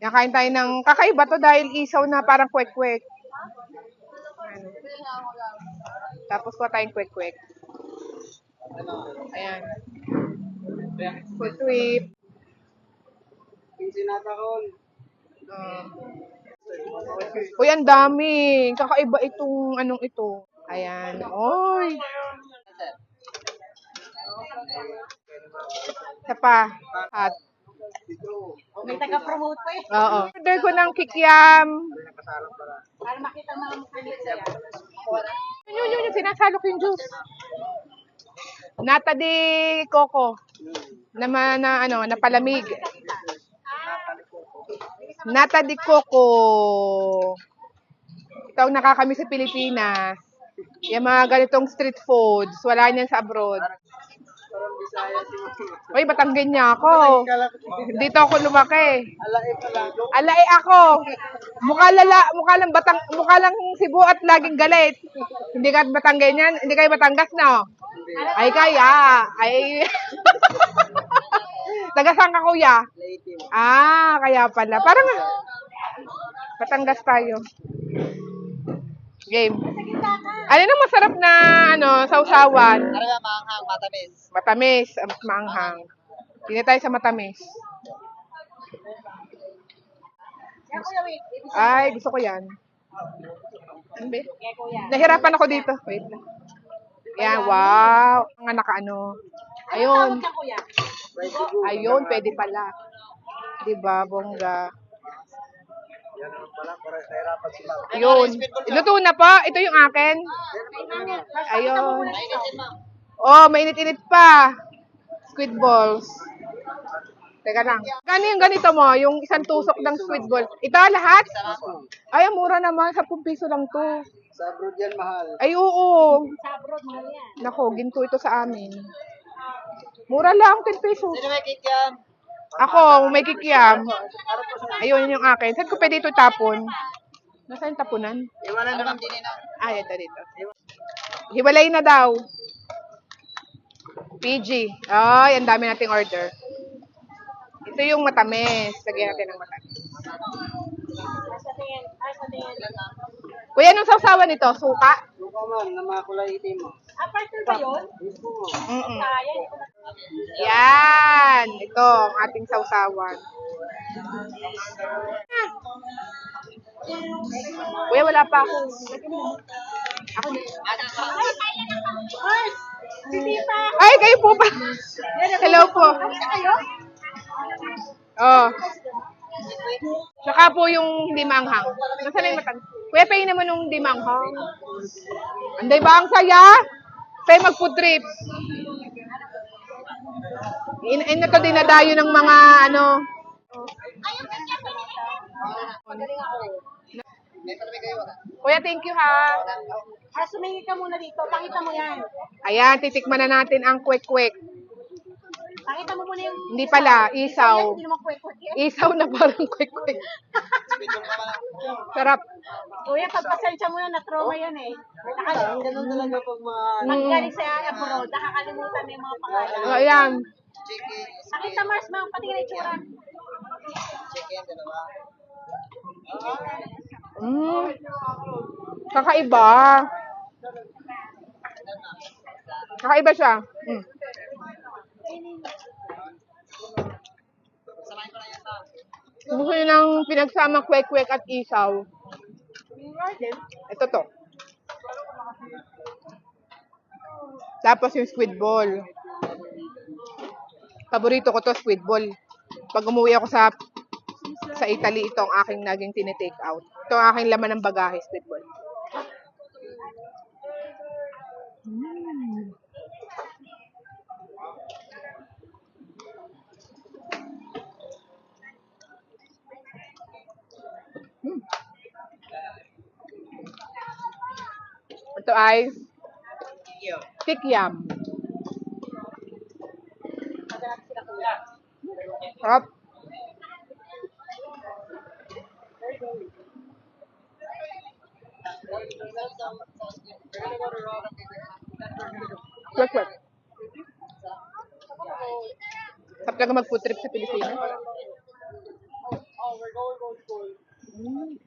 Yan, kain tayo ng kakaiba to dahil isaw na parang kwek-kwek. Tapos kuha tayong kwek-kwek. Ayan. Food trip. Uy, ang dami. Kakaiba itong anong ito. Ayan. Oy. Isa pa. Hot. May taga-promote pa eh. Oo. Order ko ng kikiam. Para makita mga mukha nila. Yun. Sinasalok yung juice. Nata de coco. Na palamig. Nata de coco. Ito ang nakakami sa Pilipinas. Yung mga ganitong street foods. Wala niyan sa abroad. Uy, Batanggen niya ako. Dito ako lumaki. Alae ako. Mukha lang Cebu at laging galit. Hindi ka Batanggen yan? Hindi kayo Batangas, no? Ay, kaya. Ay. Taga saan ka, kuya? Ah, kaya pala. Parang Batangas tayo. Game. Ano nang masarap na sausawan? Ano ba, maanghang, matamis? Matamis, mas maanghang. Hindi tayo sa matamis. Ay, gusto ko yan. Ano ba? Nahirapan ako dito. Wait lang. Yan, wow. Mga nakaano. Ayun. Ayun, pwede pala. Diba, bongga. Ayun. Luto na po. Ito yung akin. Ayun. Oh, mainit-init pa. Squid balls. Teka lang. Gano yung ganito mo? Yung isang tusok ng squid ball. Ito lahat? Ay, mura naman. 10 piso lang to. Sa abroad yan, mahal. Ay, oo. Sa abroad, mahal yan. Nako, ginto ito sa amin. Mura lang, 10 pesos. Sino may kikiam? Ako, may kikiam. Ayun, yun yung akin. Saan ko pwede ito tapon? Nasaan yung tapunan? Iwanan naman din na. Ah, ito dito. Hiwalay na daw. PG. Ay, ang dami nating order. Ito yung matamis. Lagyan natin ng matamis. Sa tingin. Kuya, anong sausawan nito? Suka? Suka man, na mga kulay itim mo. Partner ba yun? Mm-mm. Kaya. Yan. Ito, ang ating sausawan. Kuya, wala pa ako. Ako na. Si Tita. Ay, kayo po ba? Hello po. Oh. Saka po yung hindi manghang. Nasaan na yung matang? Kuya, pahin naman yung hindi manghang. Anday ba ang saya? Tayo mag-food trip. Na to dinadayo ng mga Kuya, thank you ha. Sumingi ka muna dito. Pakita mo yan. Ayan, titikman na natin ang kwek-kwek. Pakita mo muna yung... Hindi pala, isaw. Hindi naman kwek-kwek yan. Isaw na parang kwek-kwek. Sarap. Kuya, pagpasensya mo na, na-trauma yan eh. Ganun talaga pag mga Pag galing sa abroad, nakakalimutan na yung mga pangalan. Oh, ayan. chicken, Pakita Mars, ma'am, pati na itsura. chicken, dalawa. Kakaiba. Kakaiba siya. Gusto nyo ng pinagsama kwek-kwek at isaw. Ito to. Tapos yung squid ball. Paborito ko to, squid ball. Pag umuwi ako sa Italy, ito ang aking naging tinitake out. Ito ang aking laman ng bagahe, squid ball. Ito ay kikiam. Sarap. Kwek-kwek. Sarap talaga mag-food trip sa Pilipinas. Mm.